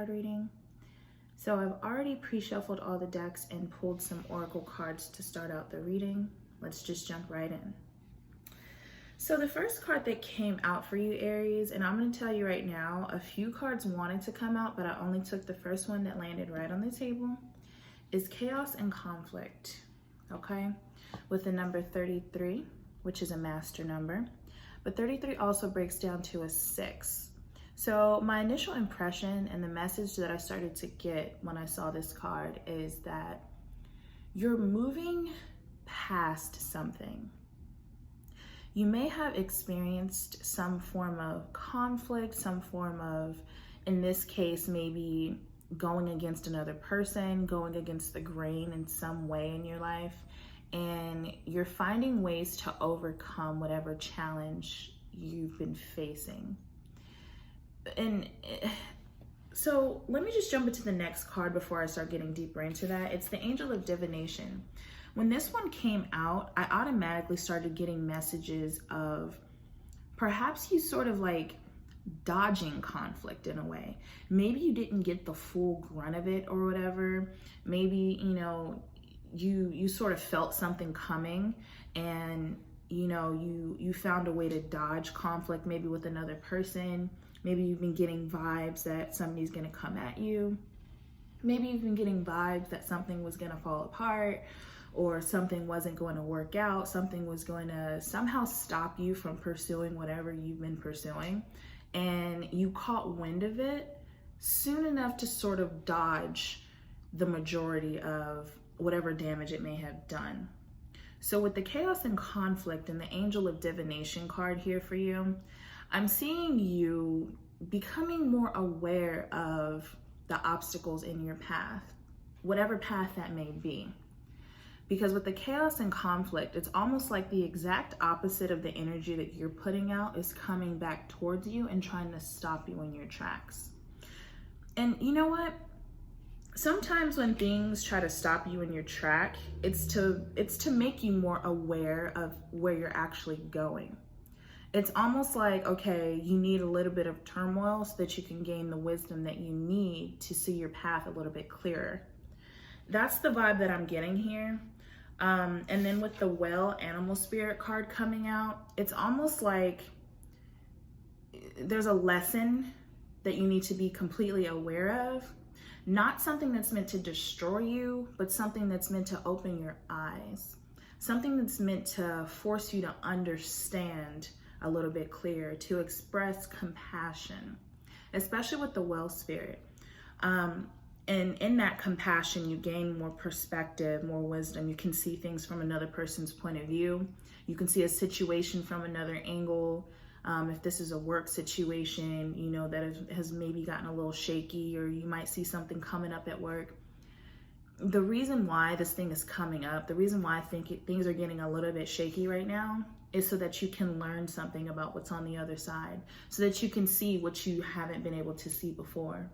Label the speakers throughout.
Speaker 1: card reading. So I've already pre-shuffled all the decks and pulled some oracle cards to start out the reading. Let's just jump right in. So the first card that came out for you, Aries, and I'm going to tell you right now, a few cards wanted to come out, but I only took the first one that landed right on the table, is Chaos and Conflict, okay? With the number 33, which is a master number. But 33 also breaks down to a 6. So my initial impression and the message that I started to get when I saw this card is that you're moving past something. You may have experienced some form of conflict, some form of, in this case, maybe going against another person, going against the grain in some way in your life, and you're finding ways to overcome whatever challenge you've been facing. And so let me just jump into the next card before I start getting deeper into that. It's the Angel of Divination. When this one came out, I automatically started getting messages of perhaps you sort of like dodging conflict in a way. Maybe you didn't get the full grunt of it or whatever. Maybe, you know, you sort of felt something coming and, you know, you found a way to dodge conflict, maybe with another person. Maybe you've been getting vibes that somebody's gonna come at you. Maybe you've been getting vibes that something was gonna fall apart or something wasn't going to work out. Something was going to somehow stop you from pursuing whatever you've been pursuing. And you caught wind of it soon enough to sort of dodge the majority of whatever damage it may have done. So with the Chaos and Conflict and the Angel of Divination card here for you, I'm seeing you becoming more aware of the obstacles in your path, whatever path that may be. Because with the Chaos and Conflict, it's almost like the exact opposite of the energy that you're putting out is coming back towards you and trying to stop you in your tracks. And you know what? Sometimes when things try to stop you in your track, it's to make you more aware of where you're actually going. It's almost like, okay, you need a little bit of turmoil so that you can gain the wisdom that you need to see your path a little bit clearer. That's the vibe that I'm getting here. And then with the Well Animal Spirit card coming out, it's almost like there's a lesson that you need to be completely aware of. Not something that's meant to destroy you, but something that's meant to open your eyes. Something that's meant to force you to understand a little bit clearer, to express compassion, especially with the Well Spirit. And in that compassion, you gain more perspective, more wisdom. You can see things from another person's point of view. You can see a situation from another angle. If this is a work situation, you know, that has maybe gotten a little shaky, or you might see something coming up at work. The reason why this thing is coming up, the reason why I think things are getting a little bit shaky right now is so that you can learn something about what's on the other side, so that you can see what you haven't been able to see before.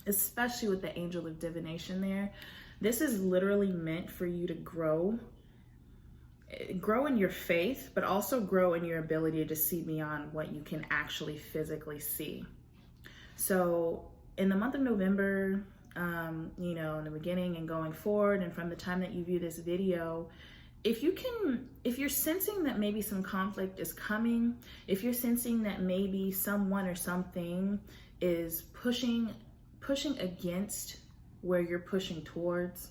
Speaker 1: Especially with the Angel of Divination there. This is literally meant for you to grow in your faith, but also grow in your ability to see beyond what you can actually physically see. So in the month of November, you know, in the beginning and going forward, and from the time that you view this video, if you're sensing that maybe some conflict is coming, if you're sensing that maybe someone or something is pushing against where you're pushing towards,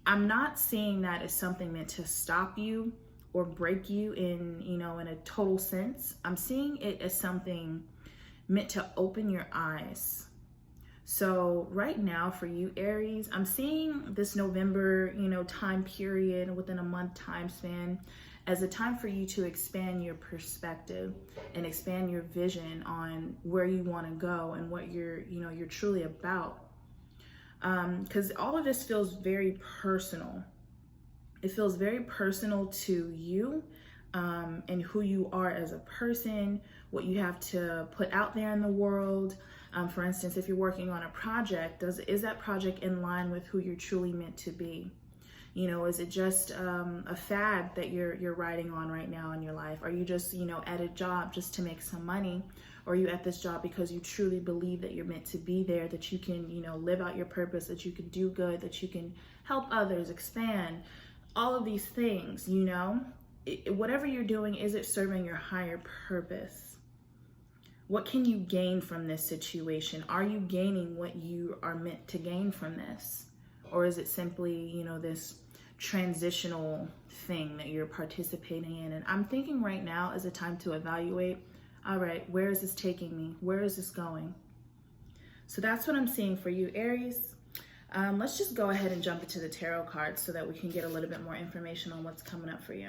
Speaker 1: I'm not seeing that as something meant to stop you or break you in, you know, in a total sense. I'm seeing it as something meant to open your eyes. So right now for you, Aries, I'm seeing this November, you know, time period within a month time span as a time for you to expand your perspective and expand your vision on where you want to go and what you're truly about. Because all of this feels very personal. It feels very personal to you, and who you are as a person, what you have to put out there in the world. For instance, if you're working on a project, is that project in line with who you're truly meant to be? You know, is it just a fad that you're riding on right now in your life? Are you just, you know, at a job just to make some money? Or are you at this job because you truly believe that you're meant to be there, that you can, you know, live out your purpose, that you can do good, that you can help others, expand, all of these things, you know? Whatever you're doing, is it serving your higher purpose? What can you gain from this situation? Are you gaining what you are meant to gain from this? Or is it simply, you know, this transitional thing that you're participating in? And I'm thinking right now is a time to evaluate, all right, where is this taking me? Where is this going? So that's what I'm seeing for you, Aries. Let's just go ahead and jump into the tarot cards so that we can get a little bit more information on what's coming up for you.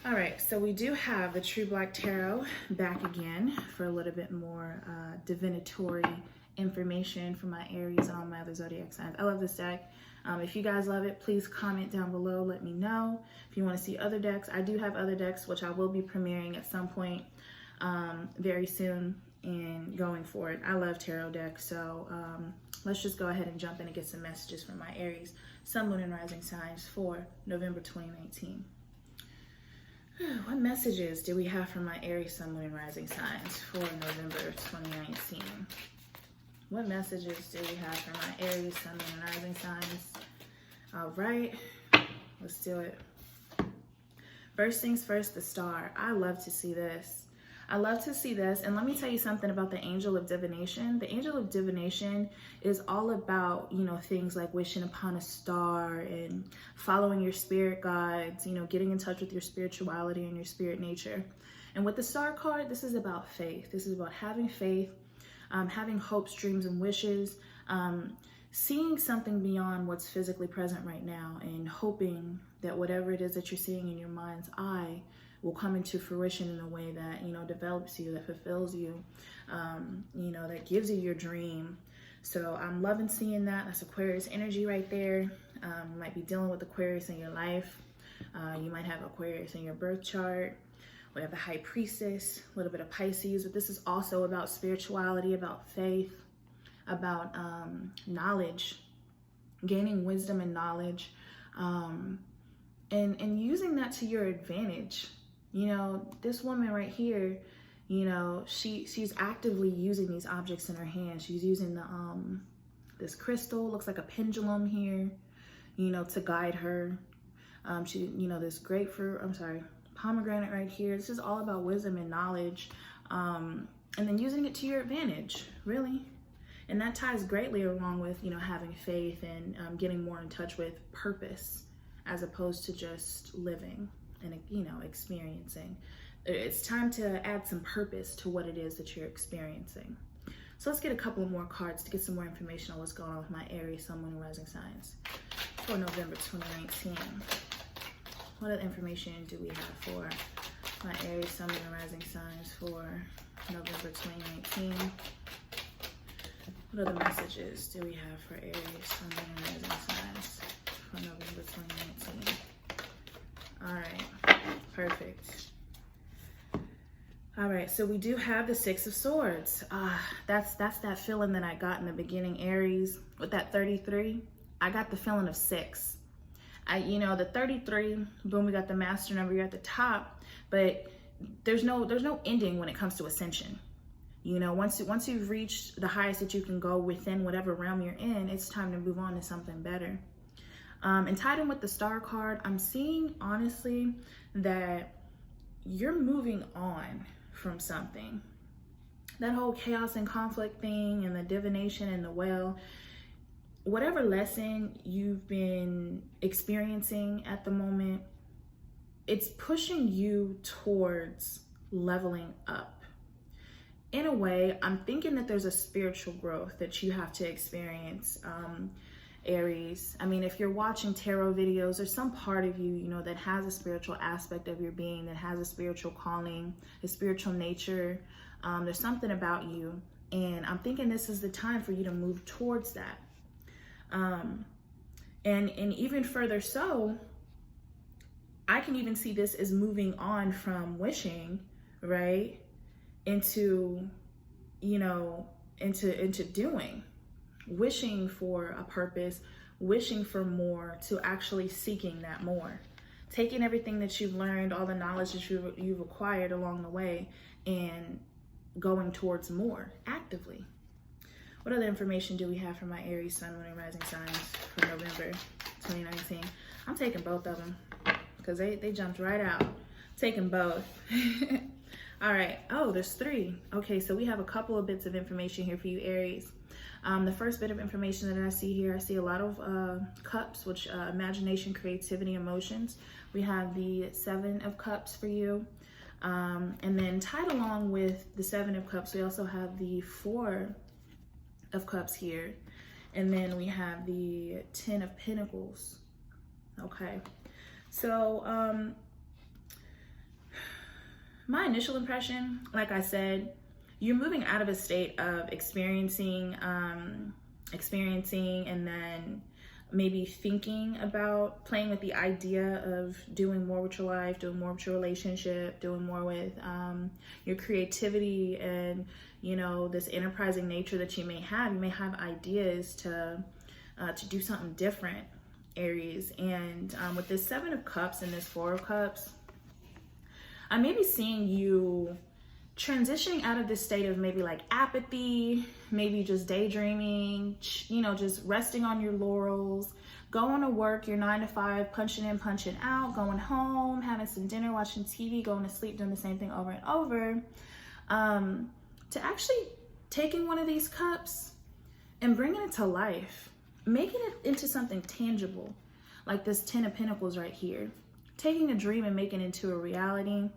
Speaker 1: All right, so we do have the True Black Tarot back again for a little bit more divinatory information for my Aries and all my other zodiac signs. I love this deck. If you guys love it, please comment down below. Let me know. If you want to see other decks, I do have other decks, which I will be premiering at some point very soon and going forward. I love tarot decks, so let's just go ahead and jump in and get some messages from my Aries, Sun, Moon, and Rising signs for November 2019. What messages do we have from my Aries, Sun, Moon, and Rising signs for November 2019? What messages do we have for my Aries, Sun, Moon, and Rising signs? All right, let's do it. First things first, the Star. I love to see this. I love to see this. And let me tell you something about the Angel of Divination. The Angel of Divination is all about, you know, things like wishing upon a star and following your spirit guides, you know, getting in touch with your spirituality and your spirit nature. And with the Star card, this is about faith. This is about having faith, having hopes, dreams, and wishes, seeing something beyond what's physically present right now and hoping that whatever it is that you're seeing in your mind's eye will come into fruition in a way that, you know, develops you, that fulfills you, you know, that gives you your dream. So I'm loving seeing that. That's Aquarius energy right there. You might be dealing with Aquarius in your life. You might have Aquarius in your birth chart. We have the High Priestess, a little bit of Pisces, but this is also about spirituality, about faith, about knowledge, gaining wisdom and knowledge, and using that to your advantage. You know, this woman right here, you know, she's actively using these objects in her hand. She's using the this crystal, looks like a pendulum here, you know, to guide her. You know, this pomegranate right here. This is all about wisdom and knowledge, and then using it to your advantage, really. And that ties greatly along with, you know, having faith and getting more in touch with purpose as opposed to just living and, you know, experiencing. It's time to add some purpose to what it is that you're experiencing. So let's get a couple more cards to get some more information on what's going on with my Aries, Sun, Moon, and Rising signs for November 2019. What other information do we have for my Aries, Sun, Moon, and Rising signs for November 2019? What other messages do we have for Aries, Sun, Moon, and Rising signs for November 2019? All right, perfect. All right, so we do have the Six of Swords. That's that feeling that I got in the beginning, Aries, with that 33. I got the feeling of 6. You know, the 33, boom, we got the master number, you're at the top, but there's no ending when it comes to ascension. You know, once you've reached the highest that you can go within whatever realm you're in, it's time to move on to something better. And tied in with the Star card, I'm seeing, honestly, that you're moving on from something. That whole chaos and conflict thing and the divination and the well, whatever lesson you've been experiencing at the moment, it's pushing you towards leveling up. In a way, I'm thinking that there's a spiritual growth that you have to experience, Aries. I mean, if you're watching tarot videos, there's some part of you, you know, that has a spiritual aspect of your being, that has a spiritual calling, a spiritual nature. There's something about you. And I'm thinking this is the time for you to move towards that. And even further so, I can even see this as moving on from wishing, right, into, you know, into doing, wishing for a purpose, wishing for more, to actually seeking that more. Taking everything that you've learned, all the knowledge that you've acquired along the way, and going towards more actively. What other information do we have for my Aries, Sun, Moon, and Rising signs for November 2019? I'm taking both of them because they jumped right out. Taking both. All right. Oh, there's 3. Okay, so we have a couple of bits of information here for you, Aries. The first bit of information that I see here, I see a lot of cups, which imagination, creativity, emotions. We have the 7 of cups for you. And then tied along with the 7 of cups, we also have the 4 of cups here. And then we have the 10 of pentacles. Okay. So, my initial impression, like I said, you're moving out of a state of experiencing and then maybe thinking about, playing with the idea of doing more with your life, doing more with your relationship, doing more with your creativity and, you know, this enterprising nature that you may have. You may have ideas to do something different, Aries. And with this 7 of cups and this 4 of cups, I may be seeing you transitioning out of this state of maybe like apathy, maybe just daydreaming, you know, just resting on your laurels, going to work, your 9 to 5, punching in, punching out, going home, having some dinner, watching TV, going to sleep, doing the same thing over and over, to actually taking one of these cups and bringing it to life, making it into something tangible, like this 10 of Pentacles right here, taking a dream and making it into a reality.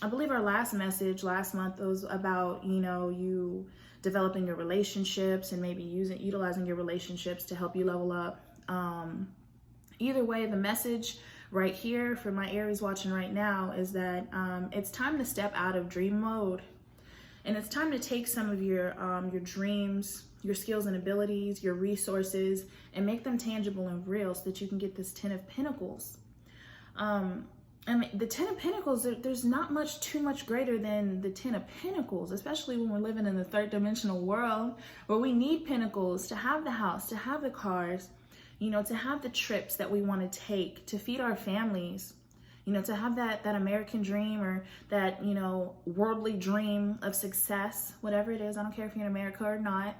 Speaker 1: I believe our last message last month was about, you know, you developing your relationships and maybe utilizing your relationships to help you level up. Either way, the message right here for my Aries watching right now is that it's time to step out of dream mode, and it's time to take some of your dreams, your skills and abilities, your resources, and make them tangible and real so that you can get this 10 of Pentacles. I mean, the 10 of Pentacles, there's not too much greater than the 10 of Pentacles, especially when we're living in the 3rd dimensional world where we need pentacles to have the house, to have the cars, you know, to have the trips that we want to take, to feed our families, you know, to have that American dream or that, you know, worldly dream of success, whatever it is. I don't care if you're in America or not.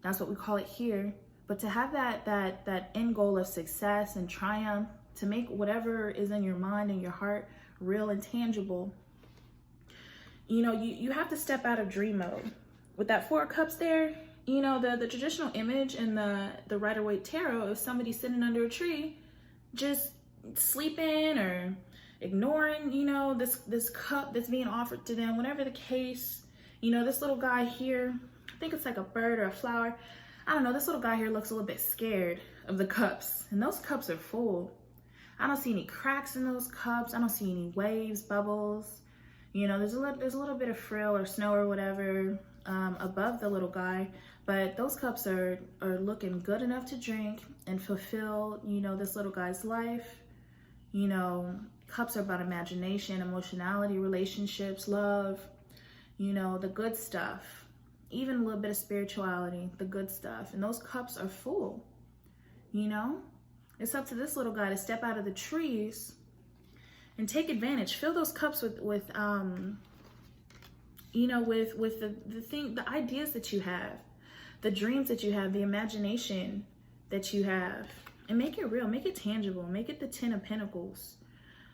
Speaker 1: That's what we call it here. But to have that end goal of success and triumph, to make whatever is in your mind and your heart real and tangible, you know, you have to step out of dream mode. With that 4 of Cups there, you know, the traditional image in the Rider-Waite Tarot is somebody sitting under a tree, just sleeping or ignoring, you know, this cup that's being offered to them, whatever the case. You know, this little guy here, I think it's like a bird or a flower. I don't know, this little guy here looks a little bit scared of the cups, and those cups are full. I don't see any cracks in those cups. I don't see any waves, bubbles. You know, there's a little bit of frill or snow or whatever above the little guy, but those cups are looking good enough to drink and fulfill, you know, this little guy's life. You know, cups are about imagination, emotionality, relationships, love, you know, the good stuff, even a little bit of spirituality, the good stuff. And those cups are full, you know? It's up to this little guy to step out of the trees and take advantage. Fill those cups with you know, with the ideas that you have, the dreams that you have, the imagination that you have, and make it real, make it tangible, make it the 10 of Pentacles.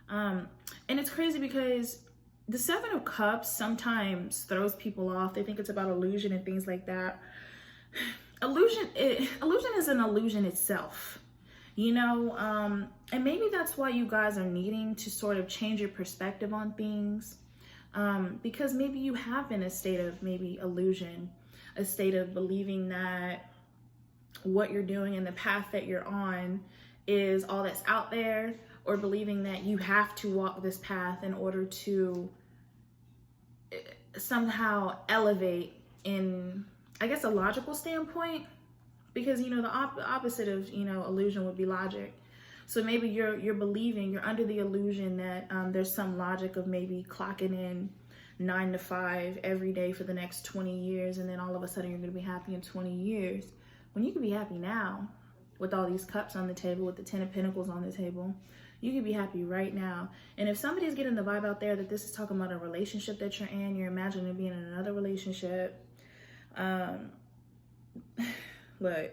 Speaker 1: And it's crazy because the 7 of Cups sometimes throws people off. They think it's about illusion and things like that. Illusion is an illusion itself. You know, and maybe that's why you guys are needing to sort of change your perspective on things, because maybe you have been in a state of maybe illusion, a state of believing that what you're doing and the path that you're on is all that's out there, or believing that you have to walk this path in order to somehow elevate in, I guess, a logical standpoint. Because, you know, the opposite of, you know, illusion would be logic. So maybe you're believing, you're under the illusion that there's some logic of maybe clocking in 9 to 5 every day for the next 20 years, and then all of a sudden you're going to be happy in 20 years. When you can be happy now with all these cups on the table, with the 10 of Pentacles on the table. You can be happy right now. And if somebody's getting the vibe out there that this is talking about a relationship that you're in, you're imagining being in another relationship, look,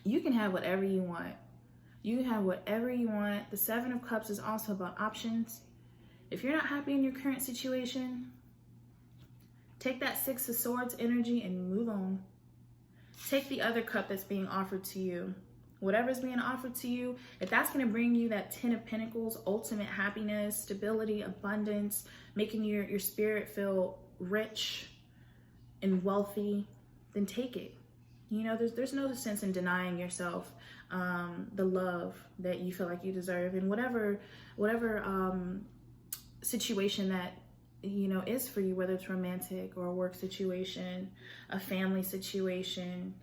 Speaker 1: you can have whatever you want. You can have whatever you want. The 7 of Cups is also about options. If you're not happy in your current situation, take that 6 of Swords energy and move on. Take the other cup that's being offered to you. Whatever's being offered to you, if that's going to bring you that 10 of Pentacles, ultimate happiness, stability, abundance, making your spirit feel rich and wealthy, then take it. You know, there's no sense in denying yourself the love that you feel like you deserve, and whatever situation that, you know, is for you, whether it's romantic or a work situation, a family situation.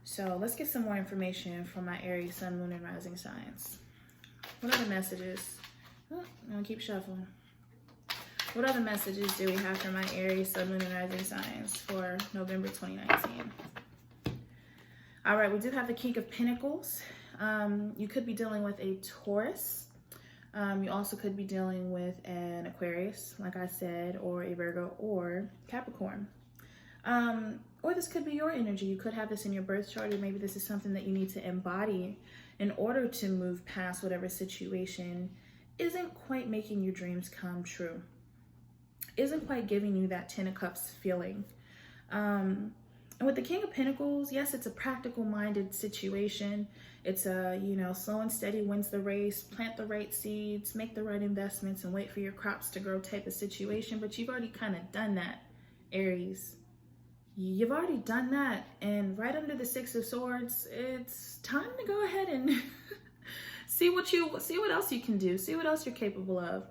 Speaker 1: So let's get some more information from my Aries, Sun, Moon, and Rising signs. What other messages? Oh, I'm gonna keep shuffling. What other messages do we have for my Aries, Sun, Moon, and Rising signs for November 2019? All right, we do have the King of Pentacles. You could be dealing with a Taurus. You also could be dealing with an Aquarius, like I said, or a Virgo or Capricorn. Or this could be your energy. You could have this in your birth chart, or maybe this is something that you need to embody in order to move past whatever situation isn't quite making your dreams come true, isn't quite giving you that 10 of Cups feeling. And with the King of Pentacles, yes, it's a practical minded situation. It's a, you know, slow and steady wins the race, plant the right seeds, make the right investments, and wait for your crops to grow type of situation. But you've already kind of done that, Aries. You've already done that. And right under the 6 of Swords, it's time to go ahead and see what else you can do. See what else you're capable of.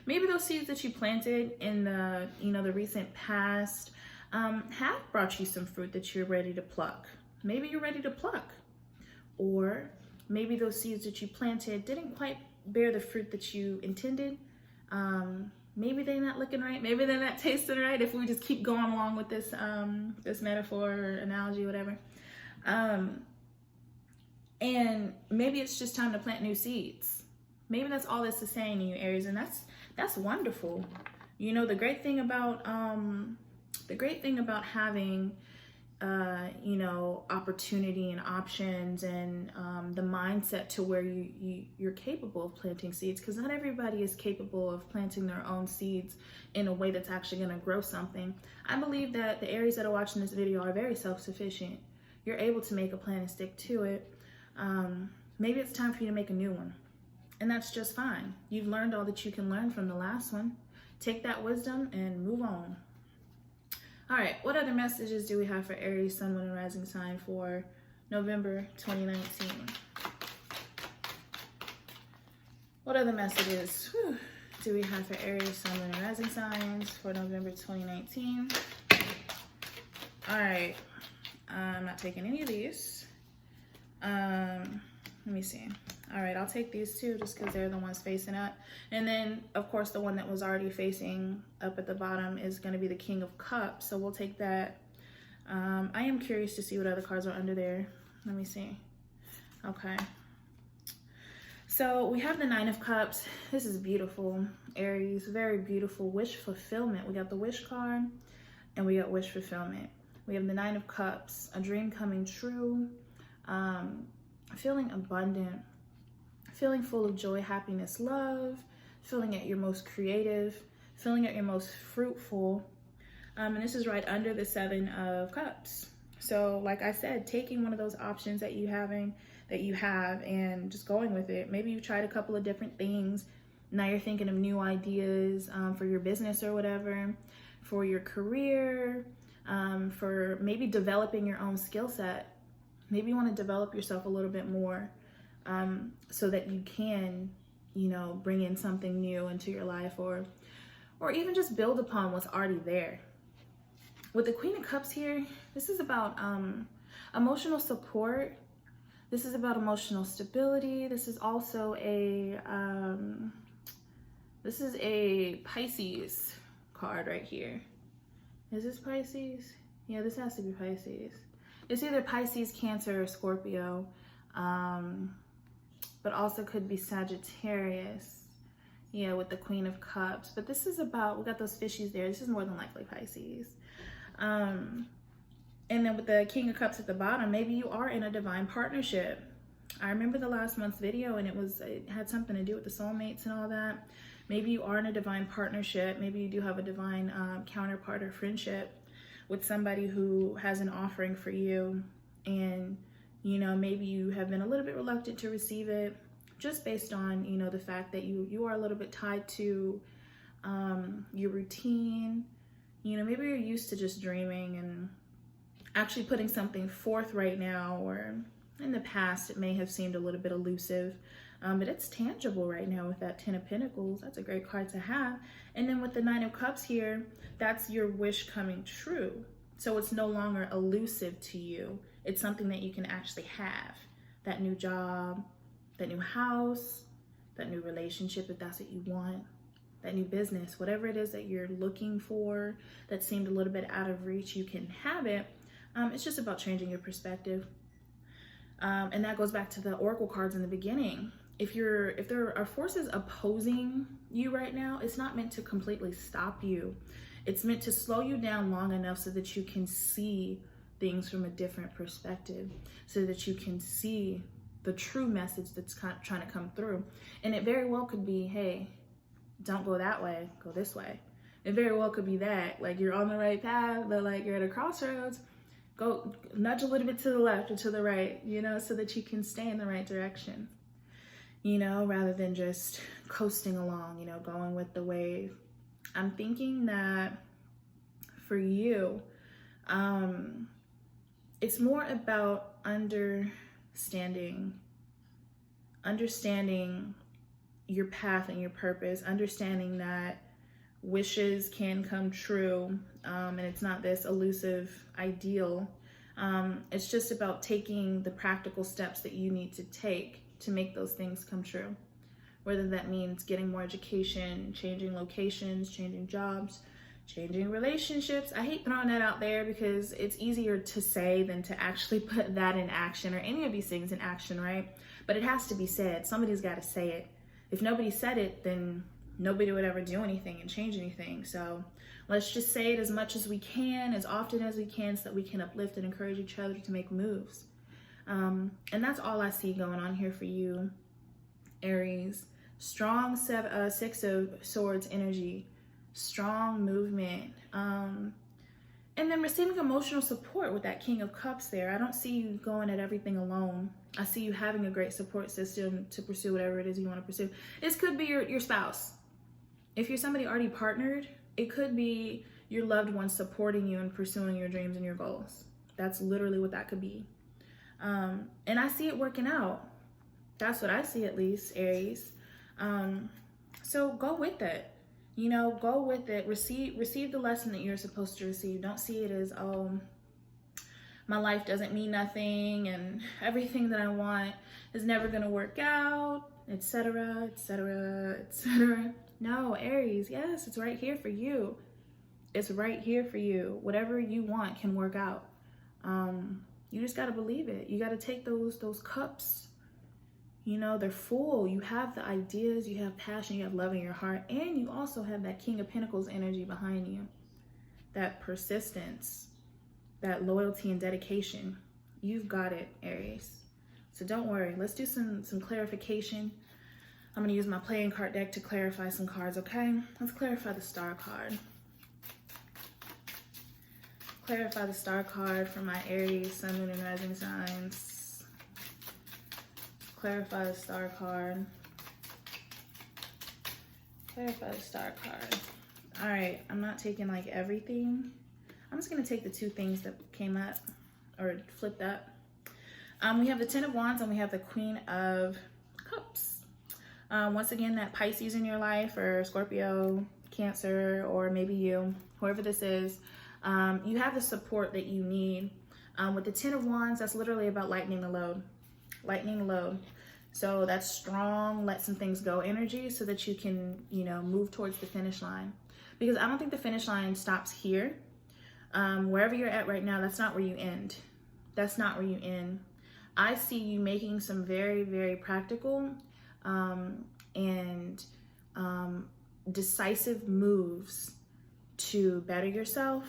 Speaker 1: Maybe those seeds that you planted in the, you know, the recent past have brought you some fruit that you're ready to pluck. Maybe you're ready to pluck. Or maybe those seeds that you planted didn't quite bear the fruit that you intended. Maybe they're not looking right. Maybe they're not tasting right. If we just keep going along with this this metaphor or analogy, whatever. And maybe it's just time to plant new seeds. Maybe that's all this is saying to you, Aries, and that's wonderful. You know, the great thing about having you know, opportunity and options and the mindset to where you're capable of planting seeds, because not everybody is capable of planting their own seeds in a way that's actually going to grow something. I believe that the Aries that are watching this video are very self-sufficient. You're able to make a plan and stick to it. Maybe it's time for you to make a new one, and that's just fine. You've learned all that you can learn from the last one. Take that wisdom and move on. All right, what other messages do we have for Aries, Sun, Moon, and Rising sign for November 2019? What other messages do we have for Aries, Sun, Moon, and Rising signs for November 2019? All right, I'm not taking any of these. Let me see. All right, I'll take these two just because they're the ones facing up. And then, of course, the one that was already facing up at the bottom is going to be the King of Cups. So we'll take that. I am curious to see what other cards are under there. Let me see. Okay. So we have the 9 of Cups. This is beautiful, Aries. Very beautiful. Wish fulfillment. We got the wish card and we got wish fulfillment. We have the 9 of Cups. A dream coming true. Feeling abundant. Feeling full of joy, happiness, love, feeling at your most creative, feeling at your most fruitful. And this is right under the 7 of Cups. So like I said, taking one of those options that you have and just going with it. Maybe you tried a couple of different things. Now you're thinking of new ideas for your business or whatever, for your career, for maybe developing your own skill set. Maybe you want to develop yourself a little bit more. So that you can, you know, bring in something new into your life, or even just build upon what's already there. With the Queen of Cups here, this is about emotional support. This is about emotional stability. This is also a Pisces card right here. Is this Pisces? Yeah, this has to be Pisces. It's either Pisces, Cancer, or Scorpio, but also could be Sagittarius. Yeah, with the Queen of Cups. But this is about, we got those fishies there. This is more than likely Pisces. And then with the King of Cups at the bottom, maybe you are in a divine partnership. I remember the last month's video, and it had something to do with the soulmates and all that. Maybe you are in a divine partnership. Maybe you do have a divine counterpart or friendship with somebody who has an offering for you. And, you know, maybe you have been a little bit reluctant to receive it, just based on, you know, the fact that you are a little bit tied to your routine. You know, maybe you're used to just dreaming and actually putting something forth right now, or in the past it may have seemed a little bit elusive, but it's tangible right now with that 10 of Pentacles. That's a great card to have. And then with the 9 of Cups here, that's your wish coming true. So it's no longer elusive to you. It's something that you can actually have. That new job, that new house, that new relationship, if that's what you want, that new business, whatever it is that you're looking for that seemed a little bit out of reach, you can have it. It's just about changing your perspective. And that goes back to the Oracle cards in the beginning. If there are forces opposing you right now, it's not meant to completely stop you. It's meant to slow you down long enough so that you can see things from a different perspective, so that you can see the true message that's trying to come through. And it very well could be, hey, don't go that way, go this way. It very well could be that, like, you're on the right path, but like you're at a crossroads, go nudge a little bit to the left or to the right, you know, so that you can stay in the right direction, you know, rather than just coasting along, you know, going with the wave. I'm thinking that for you, it's more about understanding your path and your purpose, understanding that wishes can come true, and it's not this elusive ideal. It's just about taking the practical steps that you need to take to make those things come true, whether that means getting more education, changing locations, changing jobs, changing relationships. I hate throwing that out there because it's easier to say than to actually put that in action, or any of these things in action, right? But it has to be said. Somebody's got to say it. If nobody said it, then nobody would ever do anything and change anything. So let's just say it as much as we can, as often as we can, so that we can uplift and encourage each other to make moves. And that's all I see going on here for you, Aries. Strong 6 of Swords energy, strong movement, and then receiving emotional support with that King of Cups there. I don't see you going at everything alone. I see you having a great support system to pursue whatever it is you want to pursue. This could be your spouse. If you're somebody already partnered, it could be your loved one supporting you in pursuing your dreams and your goals. That's literally what that could be. And I see it working out. That's what I see, at least, Aries. So go with it. You know, go with it. Receive the lesson that you're supposed to receive. Don't see it as, oh, my life doesn't mean nothing and everything that I want is never going to work out, etc., etc., etc. No, Aries, yes, it's right here for you. It's right here for you. Whatever you want can work out. You just got to believe it. You got to take those cups. You know, they're full. You have the ideas, you have passion, you have love in your heart, and you also have that King of Pentacles energy behind you. That persistence, that loyalty and dedication. You've got it, Aries. So don't worry. Let's do some clarification. I'm going to use my playing card deck to clarify some cards, okay? Let's clarify the Star card. Clarify the Star card for my Aries, Sun, Moon, and Rising signs. Clarify the Star card. Clarify the Star card. All right, I'm not taking like everything. I'm just gonna take the two things that came up or flipped up. We have the 10 of Wands and we have the Queen of Cups. Once again, that Pisces in your life, or Scorpio, Cancer, or maybe you, whoever this is, you have the support that you need. With the 10 of Wands, that's literally about lightening the load. Lightening the load. So that's strong, let some things go energy so that you can, you know, move towards the finish line. because I don't think the finish line stops here. Wherever you're at right now, that's not where you end. That's not where you end. I see you making some very, very practical and decisive moves to better yourself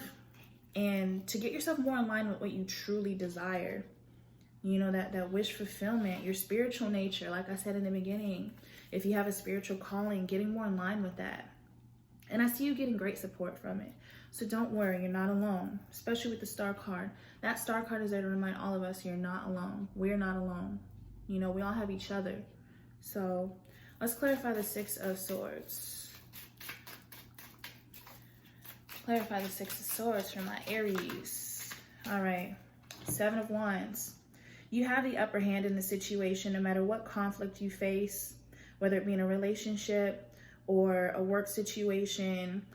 Speaker 1: and to get yourself more in line with what you truly desire. You know, that wish fulfillment, your spiritual nature, like I said in the beginning. If you have a spiritual calling, getting more in line with that. And I see you getting great support from it. So don't worry, you're not alone, especially with the Star card. That Star card is there to remind all of us you're not alone. We're not alone. You know, we all have each other. So let's clarify the Six of Swords. Clarify the Six of Swords for my Aries. All right, Seven of Wands. You have the upper hand in the situation no matter what conflict you face, whether it be in a relationship or a work situation,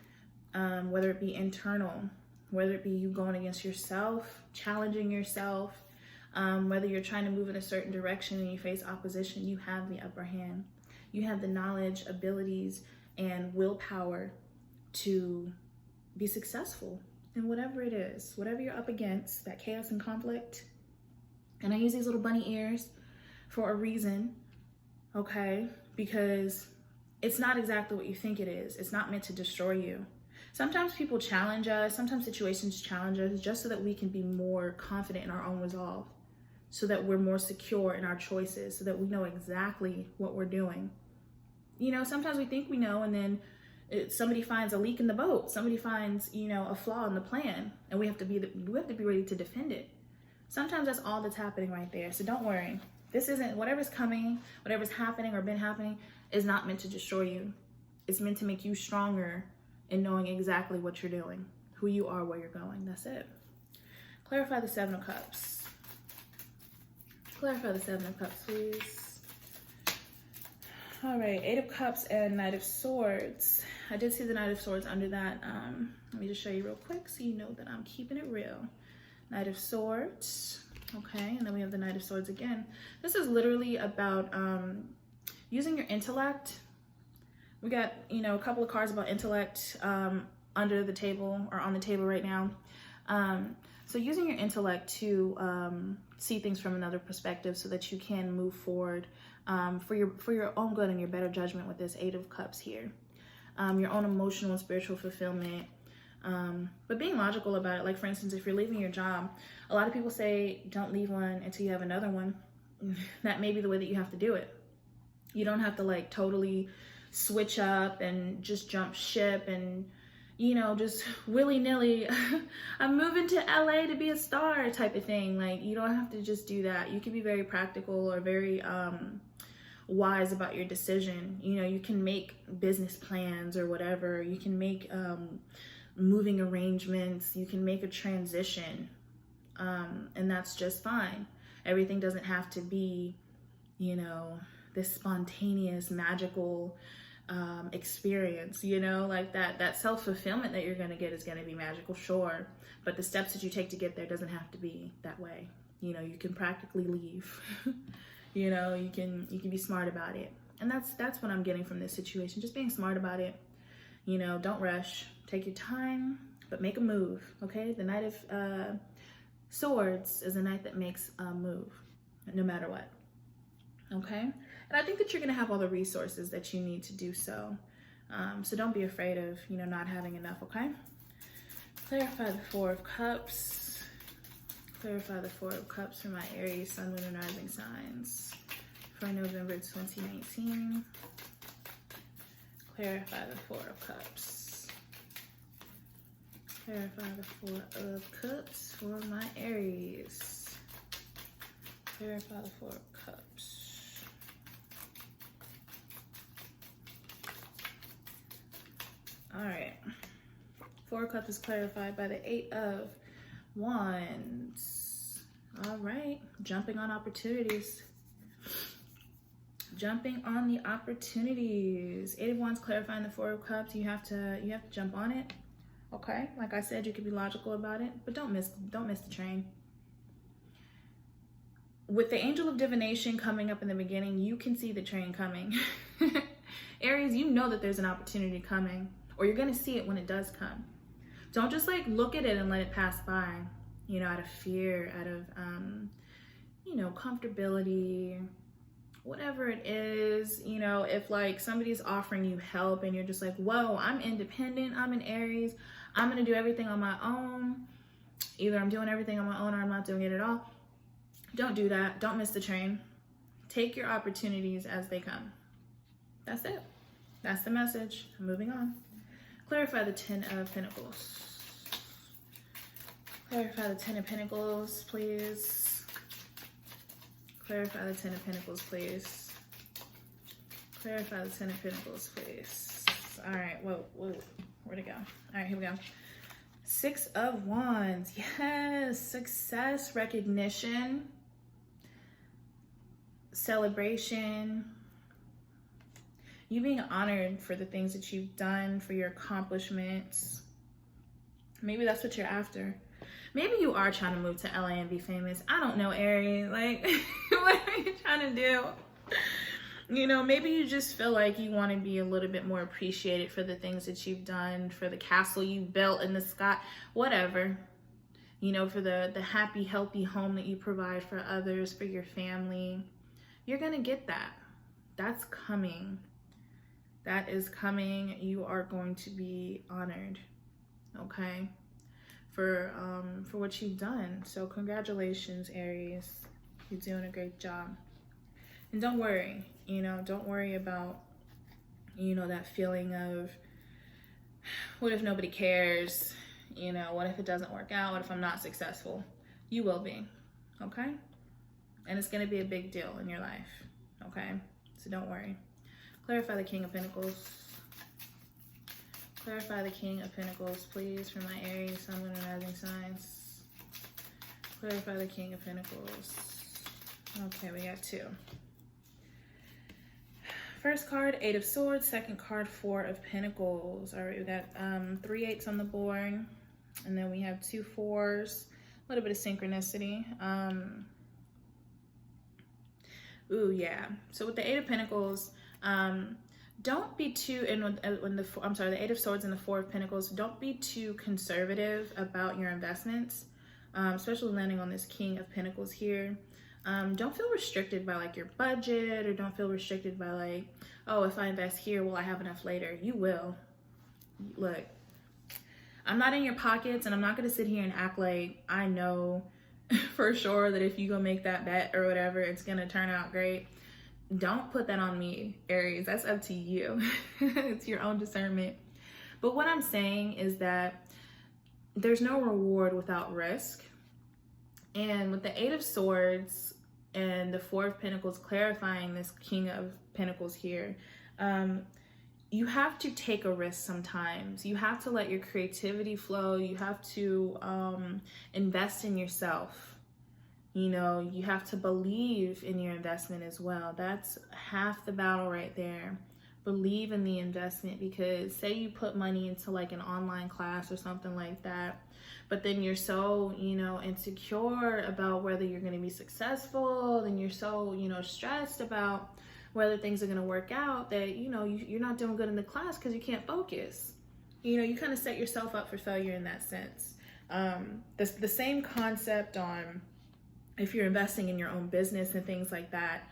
Speaker 1: whether it be internal, whether it be you going against yourself, challenging yourself, whether you're trying to move in a certain direction and you face opposition, you have the upper hand. You have the knowledge, abilities, and willpower to be successful in whatever it is, whatever you're up against, that chaos and conflict. And I use these little bunny ears for a reason, okay? Because it's not exactly what you think it is. It's not meant to destroy you. Sometimes people challenge us, sometimes situations challenge us just so that we can be more confident in our own resolve, so that we're more secure in our choices, so that we know exactly what we're doing. You know, sometimes we think we know, and then somebody finds a leak in the boat, somebody finds, you know, a flaw in the plan, and we have to be ready to defend it. Sometimes that's all that's happening right there. So don't worry. This isn't, whatever's coming, whatever's happening or been happening is not meant to destroy you. It's meant to make you stronger in knowing exactly what you're doing, who you are, where you're going. That's it. Clarify the Seven of Cups. Clarify the Seven of Cups, please. All right, Eight of Cups and Knight of Swords. I did see the Knight of Swords under that. Let me just show you real quick so you know that I'm keeping it real. Knight of Swords, okay, and then we have the Knight of Swords again. This is literally about using your intellect. We got, you know, a couple of cards about intellect under the table or on the table right now. So using your intellect to see things from another perspective so that you can move forward for your own good and your better judgment with this Eight of Cups here. Your own emotional and spiritual fulfillment. But being logical about it, like for instance, if you're leaving your job, a lot of people say don't leave one until you have another one. That may be the way that you have to do it. You don't have to like totally switch up and just jump ship and, you know, just willy-nilly, I'm moving to LA to be a star type of thing. Like, you don't have to just do that. You can be very practical or very wise about your decision. You know, you can make business plans or whatever. You can make moving arrangements, you can make a transition, and that's just fine. Everything doesn't have to be, you know, this spontaneous, magical experience, you know, like that self-fulfillment that you're going to get is going to be magical, sure, but the steps that you take to get there doesn't have to be that way. You know, you can practically leave. You know, you can be smart about it, and that's what I'm getting from this situation, just being smart about it. You know, don't rush. Take your time, but make a move, okay? The Knight of Swords is a knight that makes a move, no matter what, okay? And I think that you're going to have all the resources that you need to do so. So don't be afraid of, you know, not having enough, okay? Clarify the Four of Cups. Clarify the Four of Cups for my Aries, Sun, Moon, and Rising signs for November 2019. Clarify the Four of Cups. Clarify the Four of Cups for my Aries. Clarify the Four of Cups. All right. Four of Cups is clarified by the Eight of Wands. All right. Jumping on opportunities. Jumping on the opportunities. Eight of Wands clarifying the Four of Cups. You have to jump on it. Okay, like I said, you can be logical about it, but don't miss the train. With the Angel of Divination coming up in the beginning, you can see the train coming. Aries, you know that there's an opportunity coming, or you're going to see it when it does come. Don't just like look at it and let it pass by, you know, out of fear, out of, you know, comfortability, whatever it is. You know, if like somebody's offering you help and you're just like, whoa, I'm independent, I'm an Aries, I'm going to do everything on my own. Either I'm doing everything on my own or I'm not doing it at all. Don't do that. Don't miss the train. Take your opportunities as they come. That's it. That's the message. Moving on. Clarify the 10 of Pentacles. Clarify the 10 of Pentacles, please. Clarify the 10 of Pentacles, please. Clarify the 10 of Pentacles, please. All right. Whoa. Where'd it go? All right, here we go. 6 of Wands. Yes. Success, recognition, celebration. You being honored for the things that you've done, for your accomplishments. Maybe that's what you're after. Maybe you are trying to move to LA and be famous. I don't know, Aries. Like, what are you trying to do? You know, maybe you just feel like you want to be a little bit more appreciated for the things that you've done, for the castle you built in the sky, whatever. You know, for the happy, healthy home that you provide for others, for your family. You're going to get that. That's coming. That is coming. You are going to be honored, okay, for what you've done. So congratulations, Aries. You're doing a great job. And don't worry, you know, don't worry about, you know, that feeling of, what if nobody cares? You know, what if it doesn't work out? What if I'm not successful? You will be, okay? And it's going to be a big deal in your life, okay? So don't worry. Clarify the King of Pentacles. Clarify the King of Pentacles, please, for my Aries, Sun, Moon, and Rising signs. Clarify the King of Pentacles. Okay, we got 2. First card, 8 of Swords. Second card, 4 of Pentacles. All right, we got 3 8s on the board. And then we have 2 4s. A little bit of synchronicity. Ooh, yeah. So with the 8 of Pentacles, don't be too, the 8 of Swords and the 4 of Pentacles, don't be too conservative about your investments, especially landing on this King of Pentacles here. Don't feel restricted by like your budget, or don't feel restricted by like, oh, if I invest here, will I have enough later? You will. Look, I'm not in your pockets, and I'm not going to sit here and act like I know for sure that if you go make that bet or whatever, it's going to turn out great. Don't put that on me, Aries. That's up to you. It's your own discernment. But what I'm saying is that there's no reward without risk. And with the 8 of Swords and the 4 of Pentacles clarifying this King of Pentacles here, you have to take a risk sometimes. You have to let your creativity flow. You have to invest in yourself. You know, you have to believe in your investment as well. That's half the battle right there. Believe in the investment, because say you put money into like an online class or something like that, but then you're so, you know, insecure about whether you're going to be successful, then you're so, you know, stressed about whether things are going to work out that, you know, you're not doing good in the class because you can't focus. You know, you kind of set yourself up for failure in that sense. The same concept on if you're investing in your own business and things like that,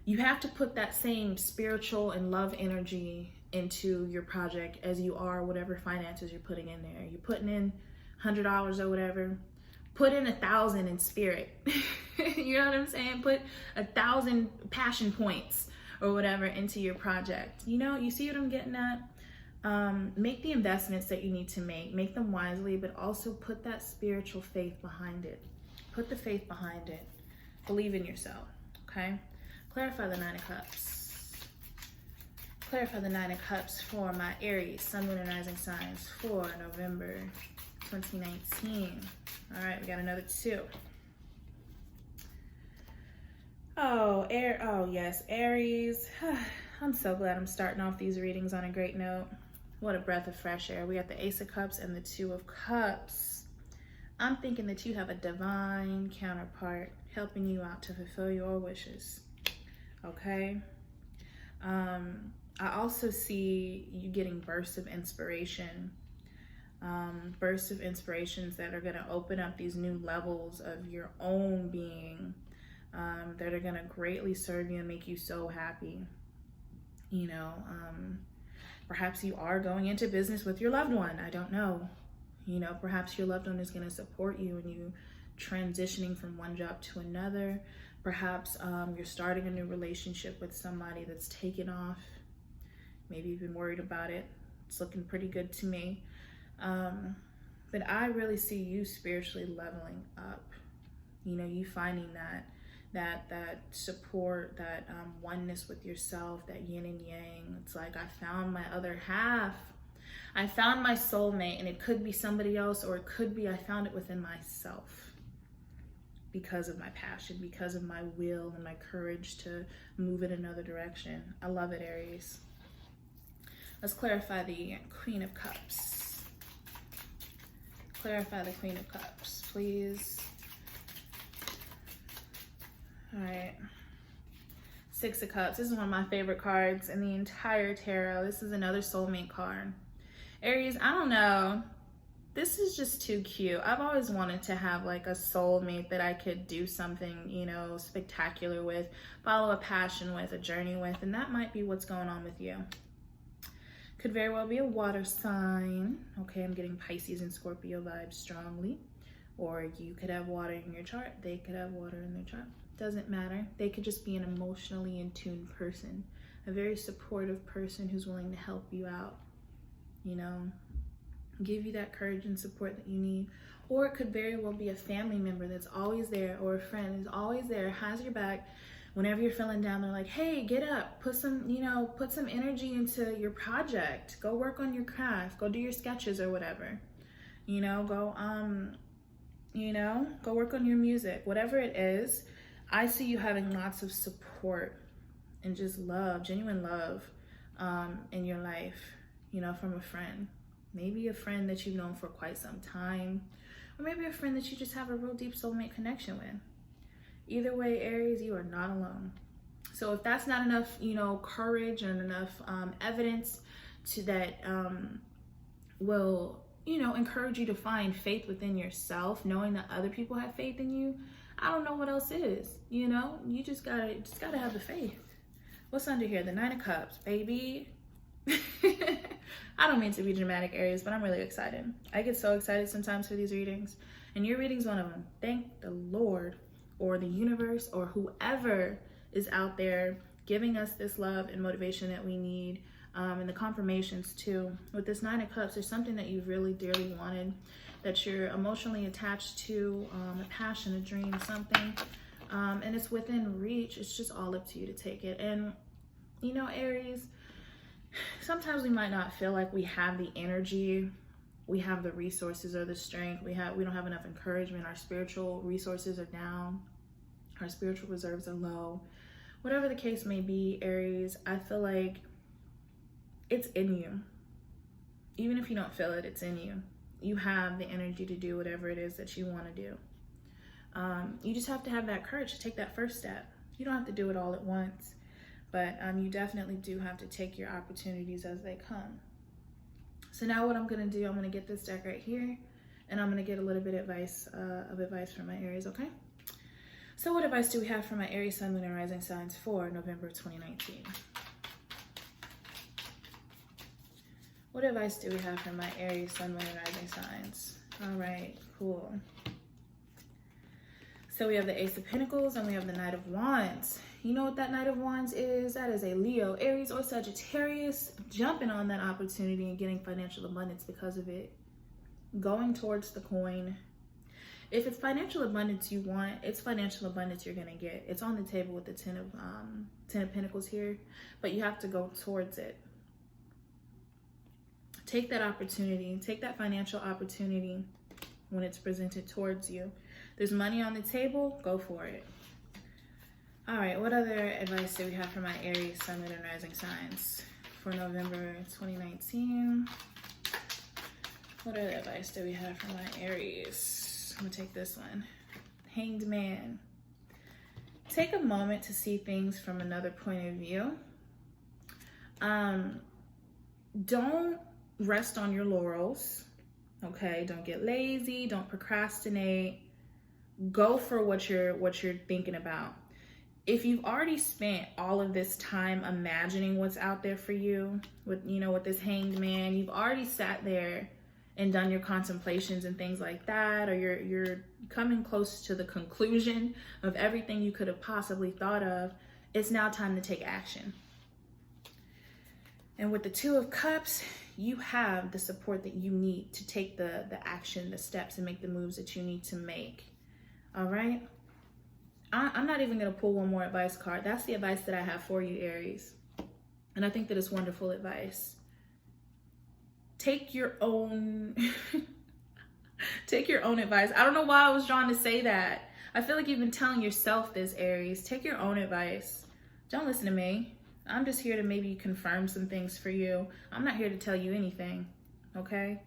Speaker 1: you have to put that same spiritual and love energy into your project as you are whatever finances you're putting in there. You're putting in $100 or whatever, put in 1,000 in spirit. You know what I'm saying? Put 1,000 passion points or whatever into your project. You know, you see what I'm getting at? Make the investments that you need to make them wisely, but also put that spiritual faith behind it. Put the faith behind it. Believe in yourself, okay? Clarify the 9 of Cups. Clarify the 9 of Cups for my Aries, Sun, Moon, and Rising signs for November 2019. All right, we got another 2. Oh, yes, Aries. I'm so glad I'm starting off these readings on a great note. What a breath of fresh air. We got the Ace of Cups and the 2 of Cups. I'm thinking that you have a divine counterpart helping you out to fulfill your wishes, okay? I also see you getting bursts of inspiration, bursts of inspirations that are going to open up these new levels of your own being, that are going to greatly serve you and make you so happy. You know, perhaps you are going into business with your loved one. I don't know. You know, perhaps your loved one is going to support you in you transitioning from one job to another. Perhaps you're starting a new relationship with somebody that's taken off. Maybe you've been worried about it. It's looking pretty good to me. But I really see you spiritually leveling up. You know, you finding that support, that oneness with yourself, that yin and yang. It's like, I found my other half. I found my soulmate, and it could be somebody else, or it could be I found it within myself because of my passion, because of my will and my courage to move in another direction. I love it, Aries. Let's clarify the Queen of Cups. Clarify the Queen of Cups, please. All right. Six of Cups. This is one of my favorite cards in the entire tarot. This is another soulmate card. Aries, I don't know. This is just too cute. I've always wanted to have like a soulmate that I could do something, you know, spectacular with, follow a passion with, a journey with, and that might be what's going on with you. Could very well be a water sign. Okay, I'm getting Pisces and Scorpio vibes strongly. Or you could have water in your chart. They could have water in their chart. Doesn't matter. They could just be an emotionally in tune person, a very supportive person who's willing to help you out, you know, give you that courage and support that you need. Or it could very well be a family member that's always there, or a friend who's always there, has your back. Whenever you're feeling down, they're like, hey, get up, put some energy into your project. Go work on your craft. Go do your sketches or whatever. You know, go work on your music. Whatever it is, I see you having lots of support and just love, genuine love, in your life, you know, from a friend. Maybe a friend that you've known for quite some time, or maybe a friend that you just have a real deep soulmate connection with. Either way, Aries, you are not alone. So if that's not enough, you know, courage and enough evidence to that will, you know, encourage you to find faith within yourself, knowing that other people have faith in you, I don't know what else is. You know, you just gotta have the faith. What's under here? The Nine of Cups, baby. I don't mean to be dramatic, Aries, but I'm really excited. I get so excited sometimes for these readings, and your reading's one of them. Thank the Lord, or the universe, or whoever is out there giving us this love and motivation that we need, and the confirmations too. With this Nine of Cups, there's something that you really dearly wanted, that you're emotionally attached to, a passion, a dream, something, and it's within reach. It's just all up to you to take it. And you know, Aries, sometimes we might not feel like we have the energy, we have the resources or the strength, we don't have enough encouragement, our spiritual resources are down, our spiritual reserves are low. Whatever the case may be, Aries, I feel like it's in you. Even if you don't feel it, it's in you. You have the energy to do whatever it is that you want to do. You just have to have that courage to take that first step. You don't have to do it all at once, but you definitely do have to take your opportunities as they come. So now what I'm going to do, I'm going to get this deck right here, and I'm going to get a little bit of advice from my Aries, okay? So what advice do we have for my Aries, Sun, Moon, and Rising signs for November 2019? What advice do we have for my Aries, Sun, Moon, and Rising signs? All right, cool. So we have the Ace of Pentacles and we have the Knight of Wands. You know what that Knight of Wands is? That is a Leo, Aries, or Sagittarius jumping on that opportunity and getting financial abundance because of it. Going towards the coin. If it's financial abundance you want, it's financial abundance you're going to get. It's on the table with the Ten of Pentacles here, but you have to go towards it. Take that opportunity. Take that financial opportunity when it's presented towards you. There's money on the table, go for it. All right, what other advice do we have for my Aries, Sun, Moon, and Rising signs for November 2019? What other advice do we have for my Aries? I'm gonna take this one. Hanged Man. Take a moment to see things from another point of view. Don't rest on your laurels, okay? Don't get lazy, don't procrastinate. Go for what you're thinking about. If you've already spent all of this time imagining what's out there for you with, you know, with this Hanged Man, you've already sat there and done your contemplations and things like that, or you're coming close to the conclusion of everything you could have possibly thought of, it's now time to take action. And with the Two of Cups, you have the support that you need to take the action, the steps, and make the moves that you need to make. All right? I'm not even going to pull one more advice card. That's the advice that I have for you, Aries. And I think that it's wonderful advice. Take your own take your own advice. I don't know why I was drawn to say that. I feel like you've been telling yourself this, Aries. Take your own advice. Don't listen to me. I'm just here to maybe confirm some things for you. I'm not here to tell you anything, okay?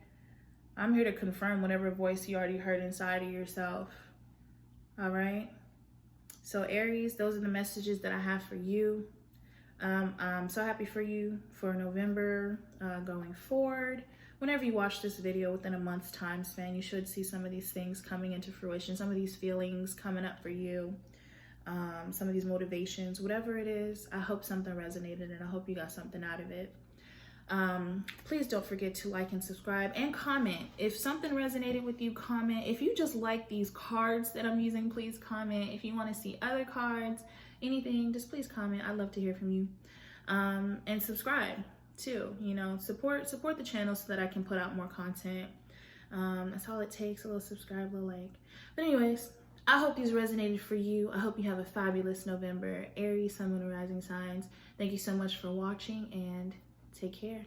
Speaker 1: I'm here to confirm whatever voice you already heard inside of yourself. All right? So Aries, those are the messages that I have for you. I'm so happy for you for November going forward. Whenever you watch this video within a month's time span, you should see some of these things coming into fruition, some of these feelings coming up for you, some of these motivations, whatever it is. I hope something resonated and I hope you got something out of it. Please don't forget to like and subscribe and comment. If something resonated with you, comment. If you just like these cards that I'm using, please comment. If you want to see other cards, anything, just please comment. I'd love to hear from you. And subscribe too, you know, support the channel so that I can put out more content. That's all it takes, a little subscribe, a little like. But anyways, I hope these resonated for you. I hope you have a fabulous November. Aries, Sun, Moon, and Rising signs. Thank you so much for watching and take care.